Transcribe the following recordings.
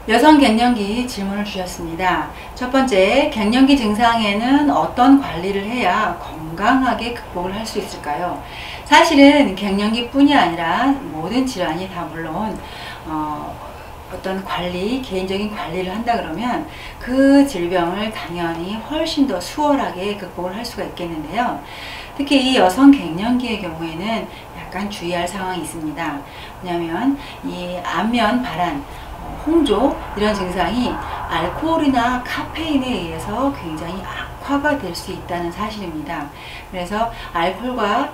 여성 갱년기 질문을 주셨습니다. 첫 번째, 갱년기 증상에는 어떤 관리를 해야 건강하게 극복을 할 수 있을까요? 사실은 갱년기 뿐이 아니라 모든 질환이 다 물론 어떤 관리, 개인적인 관리를 한다 그러면 그 질병을 당연히 훨씬 더 수월하게 극복을 할 수가 있겠는데요. 특히 이 여성 갱년기의 경우에는 약간 주의할 상황이 있습니다. 왜냐하면 이 안면 발한, 홍조 이런 증상이 알코올이나 카페인에 의해서 굉장히 악화가 될 수 있다는 사실입니다. 그래서 알코올과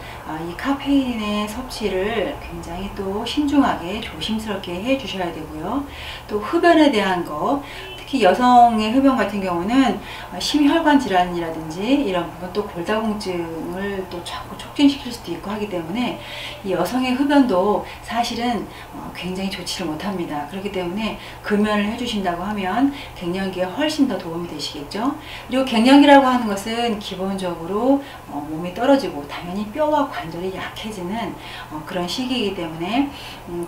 이 카페인의 섭취를 굉장히 또 신중하게 조심스럽게 해 주셔야 되고요. 또 흡연에 대한 거, 특히 여성의 흡연 같은 경우는 심혈관 질환이라든지 이런 부분, 또 골다공증을 또 자꾸 촉진시킬 수도 있고 하기 때문에 이 여성의 흡연도 사실은 굉장히 좋지를 못합니다. 그렇기 때문에 금연을 해주신다고 하면 갱년기에 훨씬 더 도움이 되시겠죠. 그리고 갱년기라고 하는 것은 기본적으로 몸이 떨어지고 당연히 뼈와 관절이 약해지는 그런 시기이기 때문에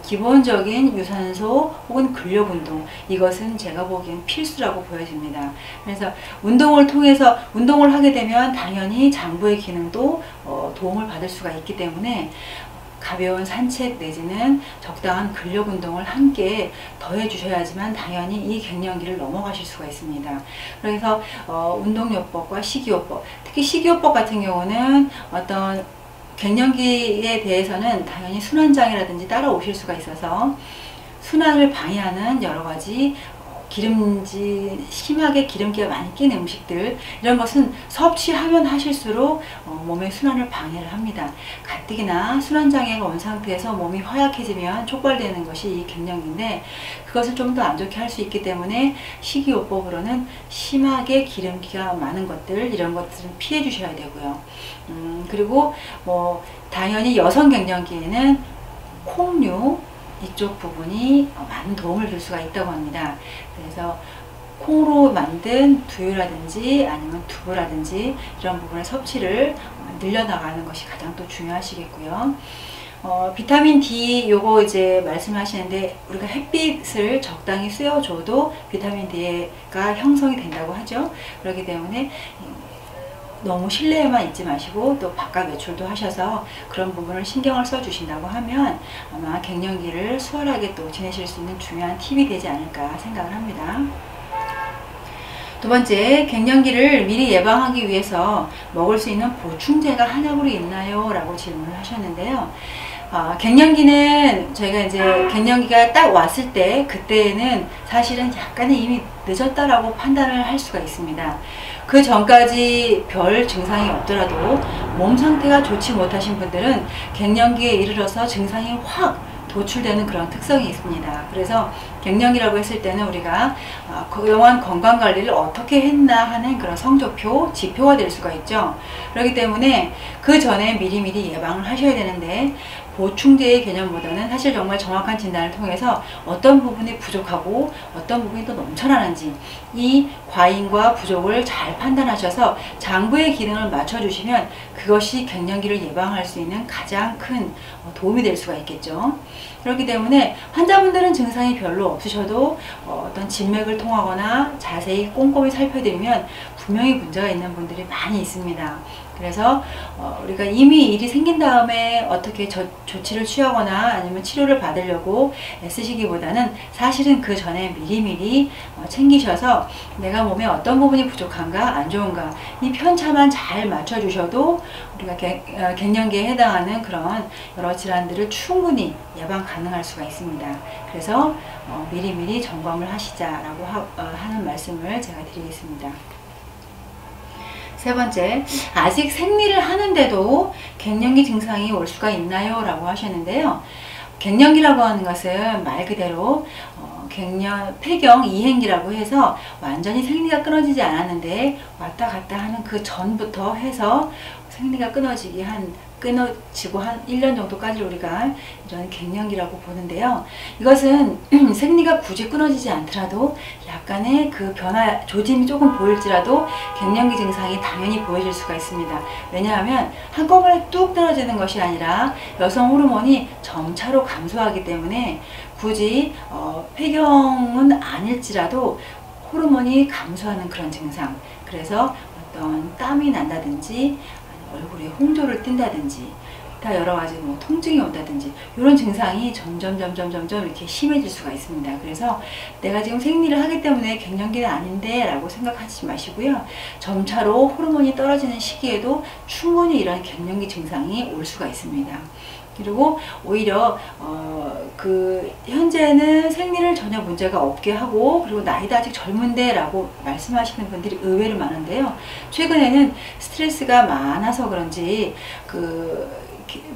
기본적인 유산소 혹은 근력 운동, 이것은 제가 보기엔 필수라고 보여집니다. 그래서 운동을 통해서 운동을 하게 되면 당연히 장부의 기능도 도움을 받을 수가 있기 때문에 가벼운 산책 내지는 적당한 근력 운동을 함께 더해 주셔야지만 당연히 이 갱년기를 넘어가실 수가 있습니다. 그래서 운동요법과 식이요법, 특히 식이요법 같은 경우는 어떤 갱년기에 대해서는 당연히 순환장애라든지 따라오실 수가 있어서 순환을 방해하는 여러가지 심하게 기름기가 많이 낀 음식들, 이런 것은 섭취하면 하실수록 몸의 순환을 방해를 합니다. 가뜩이나 순환장애가 온 상태에서 몸이 허약해지면 촉발되는 것이 이 갱년기인데, 그것을 좀 더 안 좋게 할 수 있기 때문에 식이요법으로는 심하게 기름기가 많은 것들, 이런 것들은 피해 주셔야 되고요. 그리고 당연히 여성 갱년기에는 콩류 이쪽 부분이 많은 도움을 줄 수가 있다고 합니다. 그래서 콩으로 만든 두유라든지 아니면 두부라든지 이런 부분의 섭취를 늘려나가는 것이 가장 또 중요하시겠고요. 비타민 D 요거 이제 말씀하시는데, 우리가 햇빛을 적당히 쐬어줘도 비타민 D가 형성이 된다고 하죠. 그렇기 때문에 너무 실내에만 있지 마시고 또 바깥 외출도 하셔서 그런 부분을 신경을 써 주신다고 하면 아마 갱년기를 수월하게 또 지내실 수 있는 중요한 팁이 되지 않을까 생각을 합니다. 두 번째, 갱년기를 미리 예방하기 위해서 먹을 수 있는 보충제가 하나둘이 있나요? 라고 질문을 하셨는데요. 갱년기는 저희가 이제 갱년기가 딱 왔을 때, 그때는 사실은 약간은 이미 늦었다라고 판단을 할 수가 있습니다. 그 전까지 별 증상이 없더라도 몸 상태가 좋지 못하신 분들은 갱년기에 이르러서 증상이 확 도출되는 그런 특성이 있습니다. 그래서 갱년기라고 했을 때는 우리가 그동안 건강관리를 어떻게 했나 하는 그런 성적표, 지표가 될 수가 있죠. 그렇기 때문에 그 전에 미리미리 예방을 하셔야 되는데, 보충제의 개념보다는 사실 정말 정확한 진단을 통해서 어떤 부분이 부족하고 어떤 부분이 또 넘쳐나는지, 이 과잉과 부족을 잘 판단하셔서 장부의 기능을 맞춰주시면 그것이 갱년기를 예방할 수 있는 가장 큰 도움이 될 수가 있겠죠. 그렇기 때문에 환자분들은 증상이 별로 없으셔도 어떤 진맥을 통하거나 자세히 꼼꼼히 살펴드리면 분명히 문제가 있는 분들이 많이 있습니다. 그래서 우리가 이미 일이 생긴 다음에 어떻게 조치를 취하거나 아니면 치료를 받으려고 애쓰시기보다는 사실은 그 전에 미리미리 챙기셔서 내가 몸에 어떤 부분이 부족한가, 안 좋은가, 이 편차만 잘 맞춰주셔도 우리가 갱년기에 해당하는 그런 여러 질환들을 충분히 예방 가능할 수가 있습니다. 그래서 미리미리 점검을 하시자라고 하는 말씀을 제가 드리겠습니다. 세 번째, 아직 생리를 하는데도 갱년기 증상이 올 수가 있나요? 라고 하셨는데요. 갱년기라고 하는 것은 말 그대로 폐경 이행기라고 해서 완전히 생리가 끊어지지 않았는데 왔다 갔다 하는 그 전부터 해서 생리가 끊어지기 한 끊어지고 한 1년 정도까지 우리가 이런 갱년기라고 보는데요. 이것은 생리가 굳이 끊어지지 않더라도 약간의 그 변화, 조짐이 조금 보일지라도 갱년기 증상이 당연히 보여질 수가 있습니다. 왜냐하면 한꺼번에 뚝 떨어지는 것이 아니라 여성 호르몬이 점차로 감소하기 때문에 굳이 폐경은 아닐지라도 호르몬이 감소하는 그런 증상, 그래서 어떤 땀이 난다든지 얼굴에 홍조를 띈다든지 다 여러 가지 뭐 통증이 온다든지 이런 증상이 점점 이렇게 심해질 수가 있습니다. 그래서 내가 지금 생리를 하기 때문에 갱년기는 아닌데 라고 생각하지 마시고요. 점차로 호르몬이 떨어지는 시기에도 충분히 이런 갱년기 증상이 올 수가 있습니다. 그리고 오히려 현재는 생리를 전혀 문제가 없게 하고 그리고 나이도 아직 젊은데 라고 말씀하시는 분들이 의외로 많은데요. 최근에는 스트레스가 많아서 그런지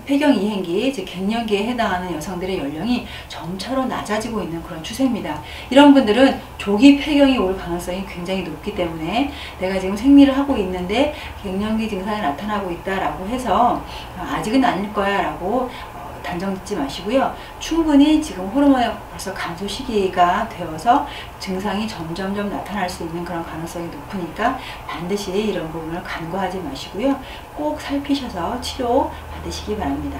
폐경 이행기, 즉 갱년기에 해당하는 여성들의 연령이 점차로 낮아지고 있는 그런 추세입니다. 이런 분들은 조기 폐경이 올 가능성이 굉장히 높기 때문에 내가 지금 생리를 하고 있는데 갱년기 증상이 나타나고 있다라고 해서 아직은 아닐 거야 라고 단정 짓지 마시고요. 충분히 지금 호르몬의 벌써 감소 시기가 되어서 증상이 점점 나타날 수 있는 그런 가능성이 높으니까 반드시 이런 부분을 간과하지 마시고요. 꼭 살피셔서 치료 받으시기 바랍니다.